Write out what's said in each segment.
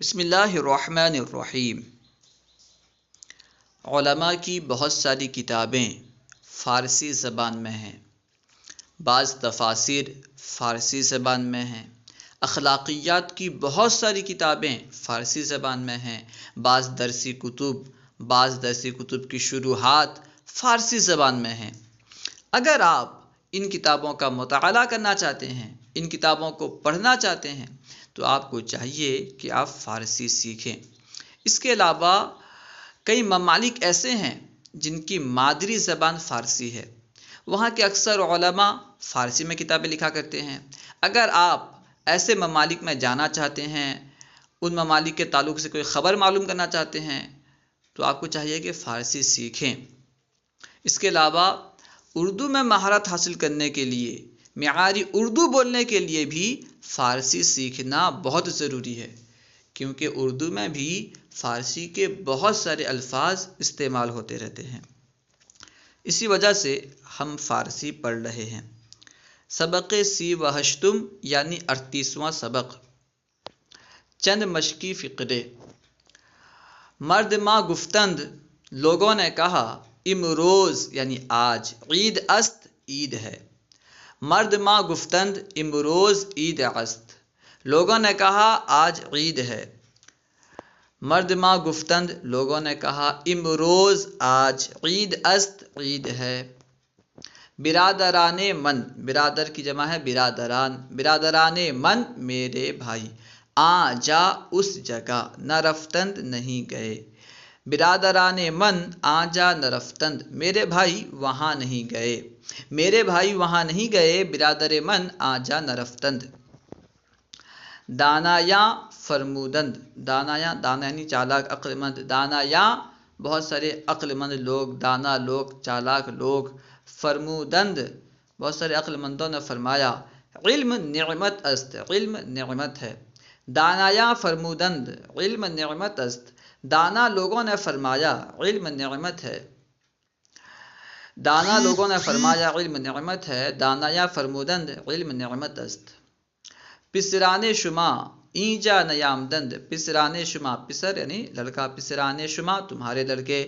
بسم اللہ الرحمن الرحیم۔ علماء کی بہت ساری کتابیں فارسی زبان میں ہیں، بعض تفاسیر فارسی زبان میں ہیں، اخلاقیات کی بہت ساری کتابیں فارسی زبان میں ہیں، بعض درسی کتب کی شروحات فارسی زبان میں ہیں۔ اگر آپ ان کتابوں کا مطالعہ کرنا چاہتے ہیں، ان کتابوں کو پڑھنا چاہتے ہیں، تو آپ کو چاہیے کہ آپ فارسی سیکھیں۔ اس کے علاوہ کئی ممالک ایسے ہیں جن کی مادری زبان فارسی ہے، وہاں کے اکثر علماء فارسی میں کتابیں لکھا کرتے ہیں۔ اگر آپ ایسے ممالک میں جانا چاہتے ہیں، ان ممالک کے تعلق سے کوئی خبر معلوم کرنا چاہتے ہیں، تو آپ کو چاہیے کہ فارسی سیکھیں۔ اس کے علاوہ اردو میں مہارت حاصل کرنے کے لیے، معیاری اردو بولنے کے لیے بھی فارسی سیکھنا بہت ضروری ہے، کیونکہ اردو میں بھی فارسی کے بہت سارے الفاظ استعمال ہوتے رہتے ہیں۔ اسی وجہ سے ہم فارسی پڑھ رہے ہیں۔ سبق 38 یعنی 38واں سبق۔ چند مشقی فقرے۔ مرد ما گفتند، لوگوں نے کہا، امروز یعنی آج، عید است عید ہے۔ مرد ما گفتند امروز عید است، لوگوں نے کہا آج عید ہے۔ مرد ما گفتند، لوگوں نے کہا، امروز آج عید است عید ہے۔ برادران من، برادر کی جمع ہے برادران، برادران من میرے بھائی، آ جا اس جگہ، نہ رفتند نہیں گئے۔ برادران من آ جا نہ رفتند، میرے بھائی وہاں نہیں گئے، میرے بھائی وہاں نہیں گئے، برادر من آ جا نہ رفتند۔ دانایاں فرمودند، دانایاں دانا یعنی چالاک عقل مند، دانایاں بہت سارے عقل مند لوگ، دانا لوگ، چالاک لوگ، فرمودند بہت سارے عقل مندوں نے فرمایا، علم نعمت است، علم نعمت ہے۔ دانایاں فرمودند، علم نعمت است، دانا لوگوں نے فرمایا علم نعمت ہے۔ دانا لوگوں نے فرمایا علم نعمت ہے، دانایاں فرمودند علم نعمت است۔ پسران شما اینجا نیامدند، پسران شما، پسر یعنی لڑکا، پسران شما تمہارے لڑکے،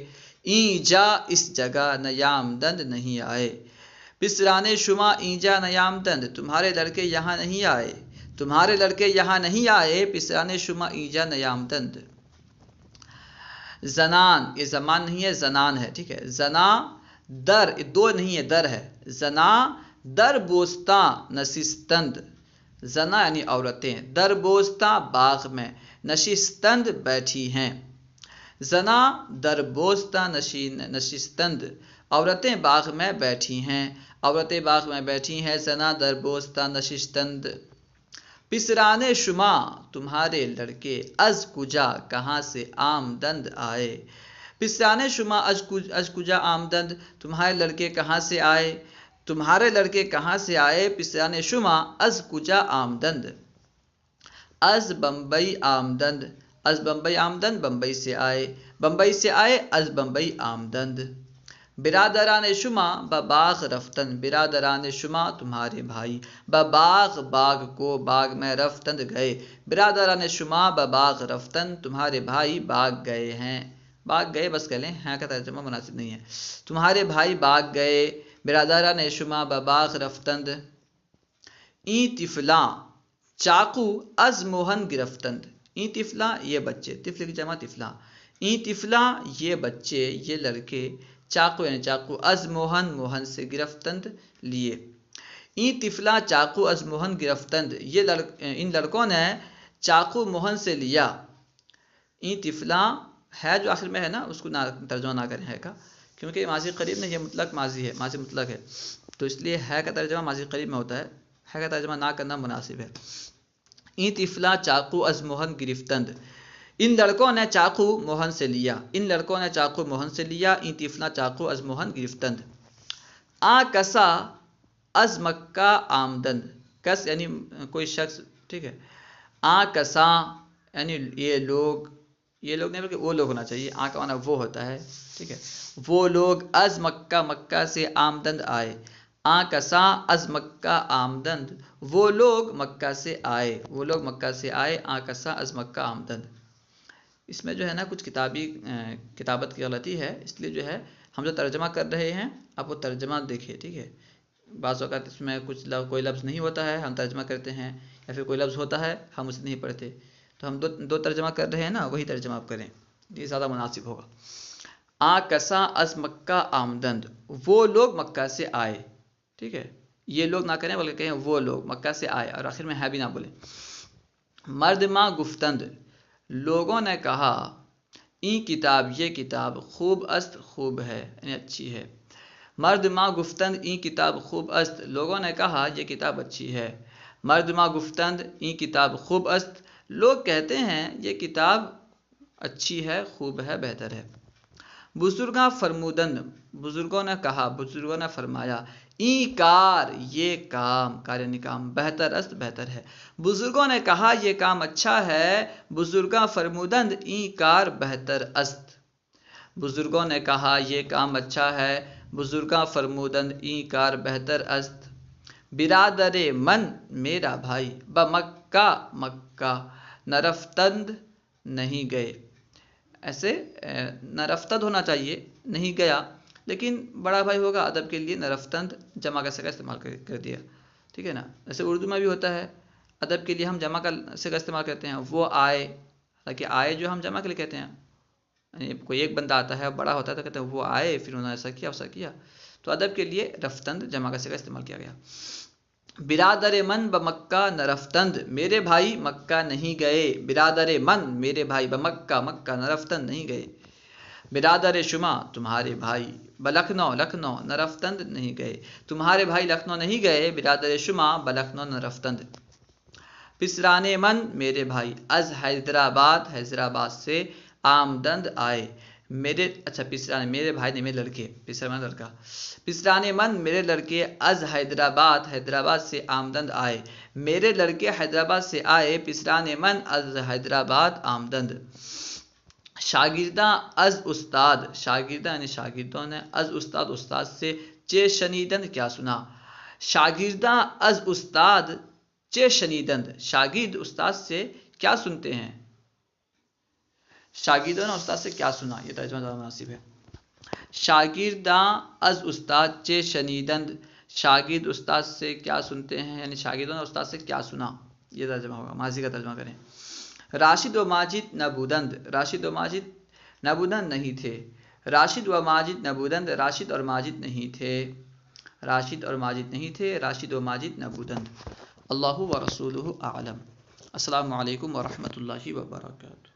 اینجا اس جگہ، نیامدند نہیں آئے۔ پسران شما اینجا نیامدند، تمہارے لڑکے یہاں نہیں آئے، تمہارے لڑکے یہاں نہیں آئے، پسران شما اینجا نیامدند۔ زنان، یہ زمان نہیں ہے زنان ہے، ٹھیک ہے۔ زنا در، دو نہیں ہے در ہے۔ زنا در بوستاں نشستند، زنا یعنی عورتیں، در بوستاں باغ میں، نشستند بیٹھی ہیں۔ زنا در بوستاں نشستند، عورتیں باغ میں بیٹھی ہیں، عورتیں باغ میں بیٹھی ہیں، زنا در بوستاں نشستند۔ پسران شما تمہارے لڑکے، از کجا کہاں سے، آمدند آئے۔ پسران شما از کجا آمدند، تمہارے لڑکے کہاں سے آئے، تمہارے لڑکے کہاں سے آئے، پسران شما از کجا آمدند۔ از بمبئی آمدند، از بمبئی آمدند بمبئی سے آئے، بمبئی سے آئے، از بمبئی آمدند۔ برادران شما بباغ رفتند، برادران شما تمہارے بھائی، بباغ باغ کو، باغ میں، رفتند گئے، برادران شما بباغ رفتند، تمہارے بھائی باغ گئے ہیں، باغ گئے بس کہہ لیں، ہیں کا ترجمہ مناسب نہیں ہے، تمہارے بھائی باغ گئے، برادران شما بباغ رفتند۔ این طفلاں چاقو از موہن گرفتند، این طفلاں یہ بچے، طفل کی جمع طفلاں، این طفلاں یہ بچے، یہ لڑکے، چاقو یعنی چاقو، از موہن موہن سے، گرفتند لیے۔ این طفلاں چاقو از موہن گرفتند، ان لڑکوں نے چاقو موہن سے لیا۔ این طفلاں ہے جو آخر میں ہے نا، اس کو ترجمہ نہ کریں ہے کا، کیونکہ ماضی قریب میں یہ مطلق ماضی ہے، ماضی مطلق ہے، تو اس لیے ہے کا ترجمہ ماضی قریب میں ہوتا ہے، ہے کا ترجمہ نہ کرنا مناسب ہے۔ این طفلاں چاقو از موہن گرفتند، ان لڑکوں نے چاقو موہن سے لیا، ان لڑکوں نے چاقو موہن سے لیا، این طفلاں چاقو از موہن گرفتند۔ آ کسا از مکہ آمدند، کس یعنی کوئی شخص، ٹھیک ہے۔ آ کساں یعنی یہ لوگ نہیں بلکہ وہ لوگ ہونا چاہیے، آ کا معنی وہ ہوتا ہے، ٹھیک ہے۔ وہ لوگ از مکہ، مکہ سے، آمدند آئے، کسا از مکہ آمدند، وہ لوگ مکہ سے آئے، وہ لوگ مکہ سے آئے، کسا از مکہ آمدند۔ اس میں جو ہے نا کچھ کتابت کی غلطی ہے، اس لیے جو ہے ہم جو ترجمہ کر رہے ہیں آپ وہ ترجمہ دیکھیے، ٹھیک ہے۔ بعض اوقات اس میں کوئی لفظ نہیں ہوتا ہے، ہم ترجمہ کرتے ہیں، یا پھر کوئی لفظ ہوتا ہے ہم اسے نہیں پڑھتے، تو ہم دو ترجمہ کر رہے ہیں نا، وہی ترجمہ آپ کریں، یہ زیادہ مناسب ہوگا۔ کسا از مکہ آمدند، وہ لوگ مکہ سے آئے، ٹھیک ہے، یہ لوگ نہ کریں بلکہ کہیں وہ لوگ مکہ سے آئے، اور آخر میں ہے بھی نہ بولیں۔ مرد ماں گفتند، لوگوں نے کہا، این کتاب، یہ کتاب، خوب است، خوب ہے، یعنی اچھی ہے۔ مرد ماں گفتند این کتاب خوب است، لوگوں نے کہا یہ کتاب اچھی ہے۔ مرد ماں گفتند این کتاب خوب است، لوگ کہتے ہیں یہ کتاب اچھی ہے، خوب ہے، بہتر ہے۔ بزرگاں فرمودند، بزرگوں نے کہا، بزرگوں نے فرمایا، این کار، یہ کام، کار یعنی کام، بہتر است، بہتر ہے۔ بزرگوں نے کہا یہ کام اچھا ہے، بزرگاں فرمودند این کار بہتر است۔ بزرگوں نے کہا یہ کام اچھا ہے، بزرگاں فرمودند این کار بہتر است۔ برادر من، میرا بھائی، بمکہ، مکہ، نرفتند، نہیں گئے، ایسے نرفتند ہونا چاہیے، نہیں گیا، لیکن بڑا بھائی ہوگا ادب کے لیے نرفتند جمع کا صیغہ استعمال کر دیا، ٹھیک ہے نا۔ ایسے اردو میں بھی ہوتا ہے، ادب کے لیے ہم جمع کا صیغہ استعمال کرتے ہیں، وہ آئے، حالانکہ آئے جو ہم جمع کے لیے کہتے ہیں، یعنی کوئی ایک بندہ آتا ہے بڑا ہوتا ہے تو کہتے ہیں وہ آئے، پھر انہوں نے ایسا کیا ویسا کیا، تو ادب کے لیے رفتند جمع کا صیغہ استعمال کیا گیا۔ برادر من بمکہ نرفتند، میرے بھائی مکہ نہیں گئے، برادر من، میرے بھائی، بمکہ، مکہ، نرفتند، نہیں گئے۔ برادر شما، تمہارے بھائی، بلکھنؤ، لکھنؤ، نرفتند، نہیں گئے، تمہارے بھائی لکھنؤ نہیں گئے، برادر شما بلکھنؤ نرفتند۔ پسران من، میرے بھائی، از حیدرآباد، حیدرآباد سے، آمدند، آئے، پسران، میرے بھائی نے، میرے لڑکے، پسران لڑکا، پسران من، میرے لڑکے، از حیدرآباد، حیدرآباد سے، آمدند، آئے، میرے لڑکے حیدرآباد سے آئے، پسران من، از حیدرآباد، آمدند۔ شاگرداں از استاد، شاگرداں یعنی شاگردوں نے، از استاد، استاد سے، چے شنیدند، کیا سنا۔ شاگرداں از استاد چے شنیدند، شاگرد استاد سے کیا سنتے ہیں، شاگردوں نے استاد سے کیا سنا، یہ ترجمہ زیادہ مناسب ہے۔ شاگرداں از استاد چے شنیدند، شاگرد استاد سے کیا سنتے ہیں، یعنی شاگردوں نے استاد سے کیا سنا، یہ ترجمہ ہوگا، ماضی کا ترجمہ کریں۔ راشد و ماجد نبودند، راشد و ماجد نبودند، نہیں تھے، راشد و ماجد نبودند، راشد اور ماجد نہیں تھے، راشد اور ماجد نہیں تھے، راشد و ماجد نبودند۔ اللہ و رسولہ اعلم۔ السلام علیکم ورحمۃ اللہ وبرکاتہ۔